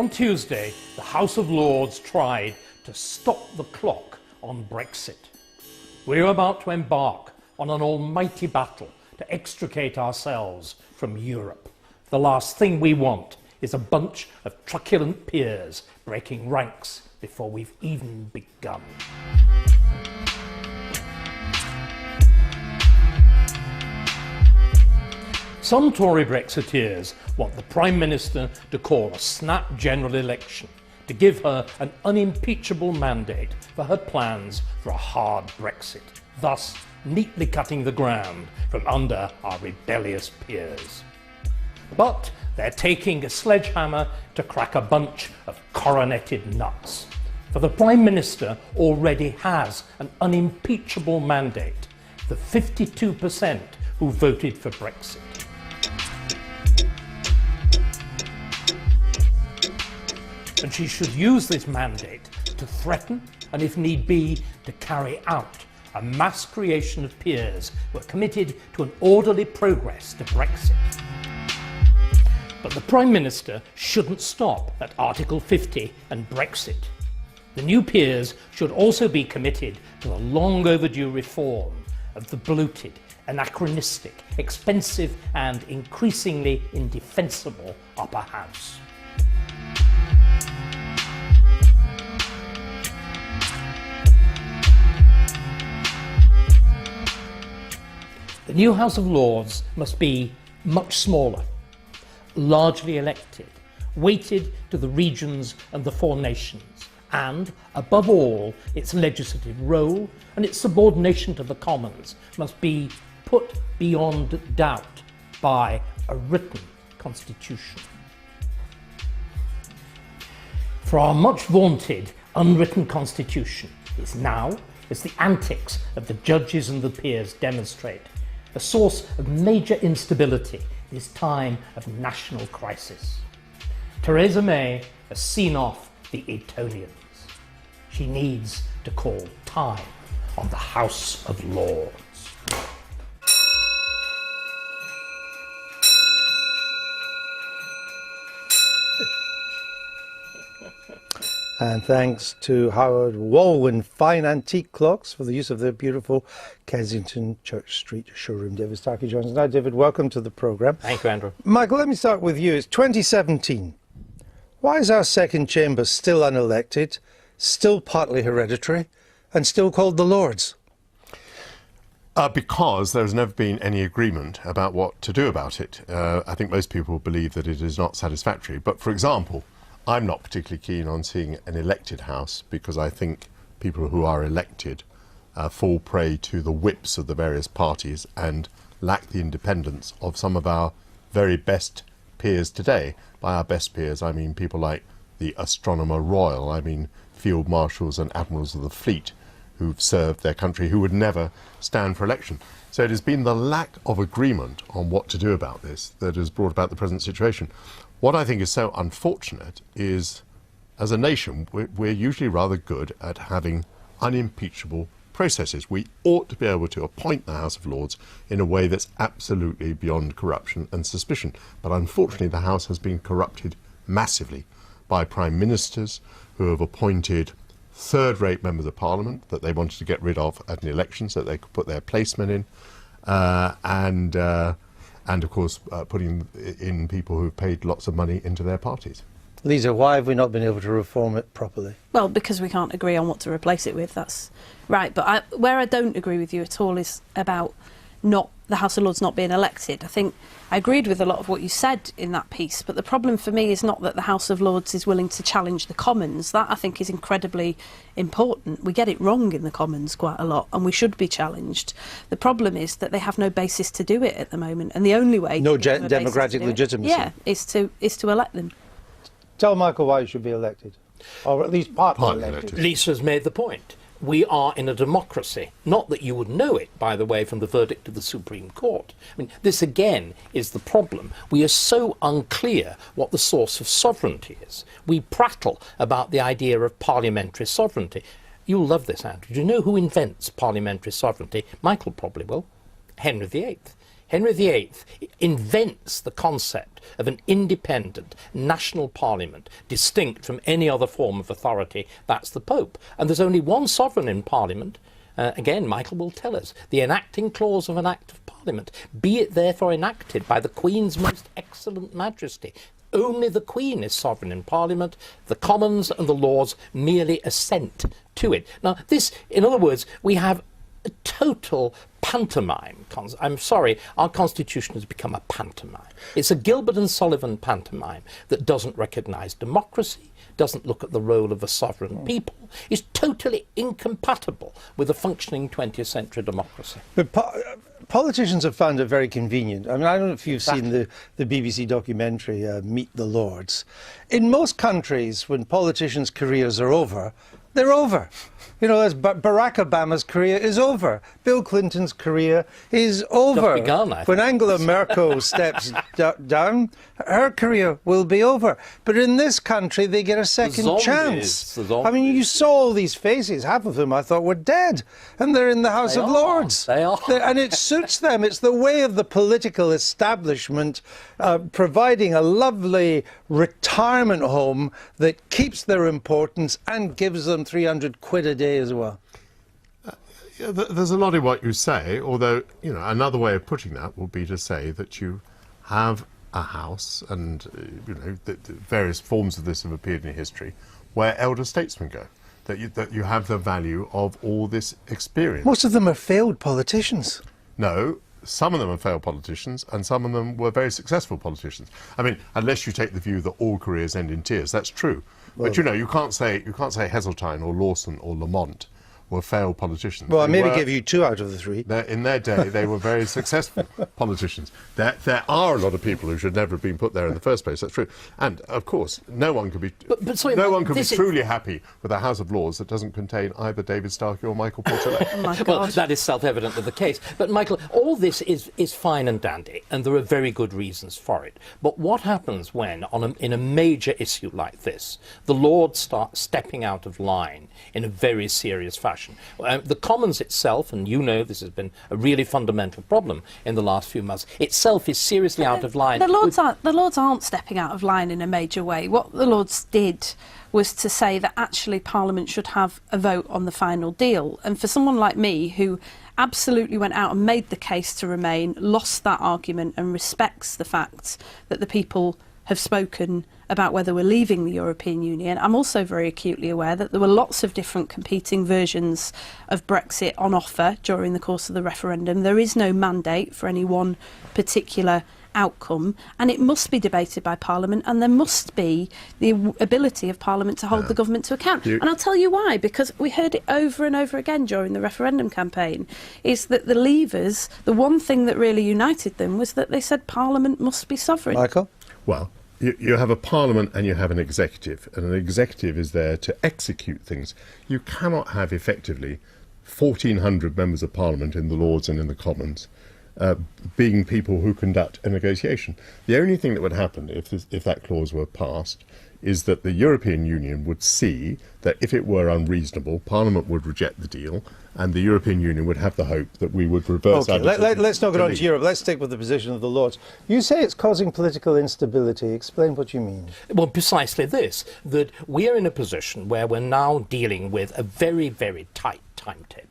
On Tuesday, the House of Lords tried to stop the clock on Brexit. We're about to embark on an almighty battle to extricate ourselves from Europe. The last thing we want is a bunch of truculent peers breaking ranks before we've even begun. Some Tory Brexiteers want the Prime Minister to call a snap general election to give her an unimpeachable mandate for her plans for a hard Brexit, thus neatly cutting the ground from under our rebellious peers. But they're taking a sledgehammer to crack a bunch of coroneted nuts. For the Prime Minister already has an unimpeachable mandate, the 52% who voted for Brexit. And she should use this mandate to threaten, and if need be, to carry out a mass creation of peers who are committed to an orderly progress to Brexit. But the Prime Minister shouldn't stop at Article 50 and Brexit. The new peers should also be committed to the long overdue reform of the bloated, anachronistic, expensive and increasingly indefensible upper house. The new House of Lords must be much smaller, largely elected, weighted to the regions and the four nations, and, above all, its legislative role and its subordination to the Commons must be put beyond doubt by a written constitution. For our much vaunted unwritten constitution is now, as the antics of the judges and the peers demonstrate, a source of major instability in this time of national crisis. Theresa May has seen off the Etonians. She needs to call time on the House of Lords. And thanks to Howard Walwyn Fine Antique Clocks for the use of their beautiful Kensington Church Street showroom. David Starkey joins us now. David, welcome to the programme. Thank you, Andrew. Michael, let me start with you. It's 2017. Why is our second chamber still unelected, still partly hereditary, and still called the Lords? Because there's never been any agreement about what to do about it. I think most people believe that it is not satisfactory. But, for example, I'm not particularly keen on seeing an elected House because I think people who are elected fall prey to the whips of the various parties and lack the independence of some of our very best peers today. By our best peers, I mean people like the Astronomer Royal, I mean Field Marshals and Admirals of the Fleet who've served their country, who would never stand for election. So it has been the lack of agreement on what to do about this that has brought about the present situation. What I think is so unfortunate is, as a nation, we're usually rather good at having unimpeachable processes. We ought to be able to appoint the House of Lords in a way that's absolutely beyond corruption and suspicion. But unfortunately, the House has been corrupted massively by Prime Ministers who have appointed third-rate members of Parliament that they wanted to get rid of at an election so that they could put their placemen in, and of course putting in people who've paid lots of money into their parties. Lisa, why have we not been able to reform it properly? Well, because we can't agree on what to replace it with, that's right. But where I don't agree with you at all is about the House of Lords not being elected. I think I agreed with a lot of what you said in that piece, but the problem for me is not that the House of Lords is willing to challenge the Commons. That, I think, is incredibly important. We get it wrong in the Commons quite a lot, and we should be challenged. The problem is that they have no basis to do it at the moment, and the only way... No democratic legitimacy. Is to elect them. Tell Michael why he should be elected, or at least partly elected. Lisa's made the point. We are in a democracy. Not that you would know it, by the way, from the verdict of the Supreme Court. I mean, this again is the problem. We are so unclear what the source of sovereignty is. We prattle about the idea of parliamentary sovereignty. You'll love this, Andrew. Do you know who invents parliamentary sovereignty? Michael probably will. Henry VIII. Henry VIII invents the concept of an independent national parliament distinct from any other form of authority. That's the Pope. And there's only one sovereign in parliament. Again, Michael will tell us, the enacting clause of an act of parliament, be it therefore enacted by the Queen's most excellent majesty. Only the Queen is sovereign in Parliament. The Commons and the Lords merely assent to it. Now, this, in other words, we have a total pantomime. I'm sorry, our Constitution has become a pantomime. It's a Gilbert and Sullivan pantomime that doesn't recognise democracy, doesn't look at the role of a sovereign people, is totally incompatible with a functioning 20th century democracy. But politicians have found it very convenient. I mean, I don't know if you've seen the BBC documentary, Meet the Lords. In most countries, when politicians' careers are over, they're over. You know, as Barack Obama's career is over. Bill Clinton's career is over. Just begun, I think. When Angela Merkel steps down, her career will be over. But in this country, they get a second chance. I mean, you saw all these faces. Half of them I thought were dead. And they're in the House of Lords. They are. And it suits them. It's the way of the political establishment providing a lovely retirement home that keeps their importance and gives them 300 quid a day as well. Yeah, there's a lot in what you say, although, you know, another way of putting that would be to say that you have a house, and, you know, the various forms of this have appeared in history, where elder statesmen go, that you have the value of all this experience. Most of them are failed politicians. No, some of them are failed politicians, and some of them were very successful politicians. I mean, unless you take the view that all careers end in tears, that's true. Well, but you know, you can't say Heseltine or Lawson or Lamont were failed politicians. Well, I maybe give you 2 out of the 3. In their day, they were very successful politicians. There are a lot of people who should never have been put there in the first place. That's true. And of course, no one can be truly happy with a House of Lords that doesn't contain either David Starkey or Michael Portellet. Oh my God. Well, that is self-evidently the case. But Michael, all this is fine and dandy, and there are very good reasons for it. But what happens when, in a major issue like this, the Lords start stepping out of line in a very serious fashion? The Commons itself, and you know this has been a really fundamental problem in the last few months, itself is seriously out of line. The Lords aren't stepping out of line in a major way. What the Lords did was to say that actually Parliament should have a vote on the final deal. And for someone like me, who absolutely went out and made the case to remain, lost that argument and respects the fact that the people have spoken about whether we're leaving the European Union. I'm also very acutely aware that there were lots of different competing versions of Brexit on offer during the course of the referendum. There is no mandate for any one particular outcome, and it must be debated by Parliament, and there must be the ability of Parliament to hold the government to account. And I'll tell you why, because we heard it over and over again during the referendum campaign, is that the Leavers, the one thing that really united them was that they said Parliament must be sovereign. Michael? Well, you have a parliament and you have an executive, and an executive is there to execute things. You cannot have effectively 1,400 members of parliament in the Lords and in the Commons being people who conduct a negotiation. The only thing that would happen if that clause were passed is that the European Union would see that if it were unreasonable, Parliament would reject the deal, and the European Union would have the hope that we would reverse our decision. Let's not get on to Europe. Let's stick with the position of the Lords. You say it's causing political instability. Explain what you mean. Well, precisely this, that we're in a position where we're now dealing with a very, very tight timetable.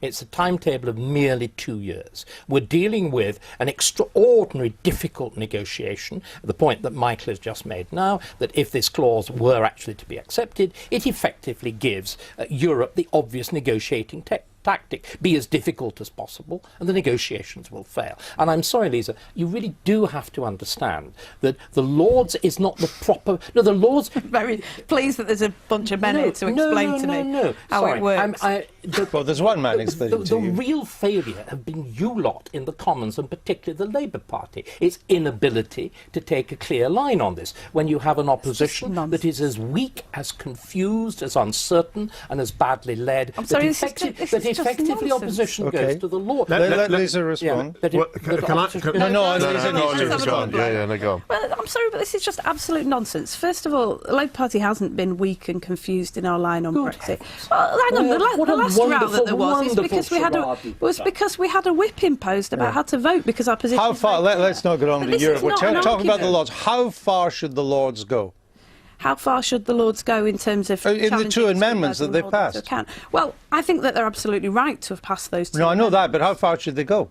It's a timetable of merely 2 years. We're dealing with an extraordinarily difficult negotiation, the point that Michael has just made now, that if this clause were actually to be accepted, it effectively gives Europe the obvious negotiating tactic: be as difficult as possible, and the negotiations will fail. And I'm sorry, Lisa, you really do have to understand that the Lords is not the proper... No, the Lords... Very pleased that there's a bunch of men here to explain to me how it works. Well, there's one man explaining to you. The real failure have been you lot in the Commons, and particularly the Labour Party. Its inability to take a clear line on this when you have an opposition that is as weak, as confused, as uncertain, and as badly led. I'm sorry, that effectively opposition Okay. goes to the Lord. Let Lisa respond. But Well, can I- can- No, Lisa Lisa needs needs to to respond. No, go on. Well, I'm sorry, but this is just absolute nonsense. First of all, the Labour Party hasn't been weak and confused in our line on Brexit. Well, hang on, What the a last row that wonderful, there was is because we had wonderful because we had a whip imposed about how to vote because our position. How is far? very clear. Let's not get on But to this Europe. is We're not an talking about the argument. Lords. How far should the Lords go? How far should the Lords go in terms of In the challenging two amendments that scrutinising they've and holding to passed? account? Well, I think that they're absolutely right to have passed those two. No, I know that, amendments. but how far should they go?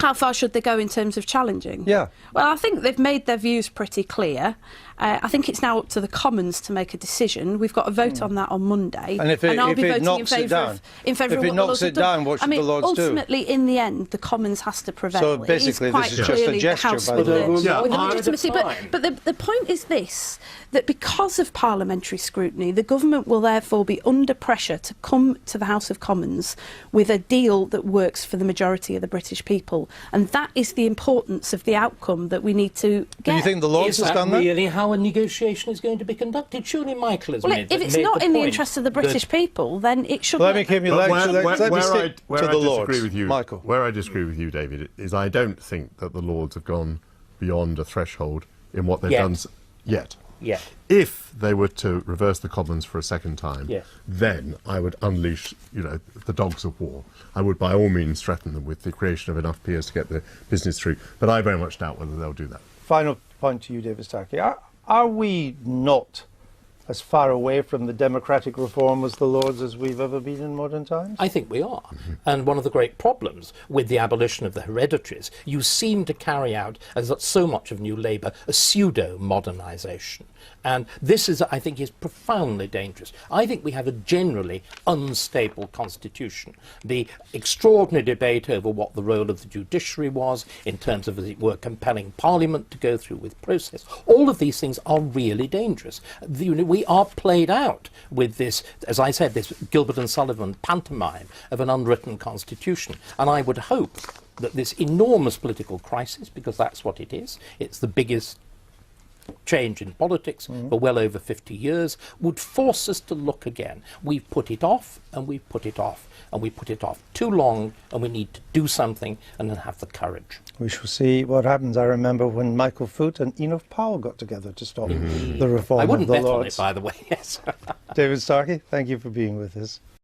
How far should they go in terms of challenging? Yeah. Well, I think they've made their views pretty clear. I think it's now up to the Commons to make a decision. We've got a vote on that on Monday. And if it I'll be voting knocks in it favour down? of, in favour If of it what the knocks Lords it have done. down, what should I mean, the Lords do? ultimately, in the end, the Commons has to prevail. So It is basically, quite this is just a clearly the gesture House by with the the, Lords. Yeah, with the I- legitimacy. But the point is this, that because of parliamentary scrutiny, the government will therefore be under pressure to come to the House of Commons with a deal that works for the majority of the British people. And that is the importance of the outcome that we need to get. Do you think the Lords Is has that done that? really how a negotiation is going to be conducted? Surely Michael has Well, made if it's made not in the point interest of the that- British people, then it should. Let me give you. But Let me stick where to I the disagree Lords, with you, Michael. Where I disagree with you, David, is I don't think that the Lords have gone beyond a threshold in what they've Yet. done yet. Yeah. If they were to reverse the Commons for a second time, Yes. then I would unleash, the dogs of war. I would by all means threaten them with the creation of enough peers to get the business through. But I very much doubt whether they'll do that. Final point to you, David Starkey. Are we not as far away from the democratic reform as the Lords as we've ever been in modern times? I think we are. And one of the great problems with the abolition of the hereditaries, you seem to carry out, as so much of New Labour, a pseudo-modernisation. And this is, I think, is profoundly dangerous. I think we have a generally unstable constitution. The extraordinary debate over what the role of the judiciary was in terms of, as it were, compelling Parliament to go through with process, all of these things are really dangerous. We are played out with this, as I said, this Gilbert and Sullivan pantomime of an unwritten constitution. And I would hope that this enormous political crisis, because that's what it is, it's the biggest change in politics for well over 50 years, would force us to look again. We've put it off, and we've put it off, and we put it off too long, and we need to do something and then have the courage. We shall see what happens. I remember when Michael Foot and Enoch Powell got together to stop the reform I wouldn't of the bet on it, Lords. by the way, yes. David Starkey, thank you for being with us.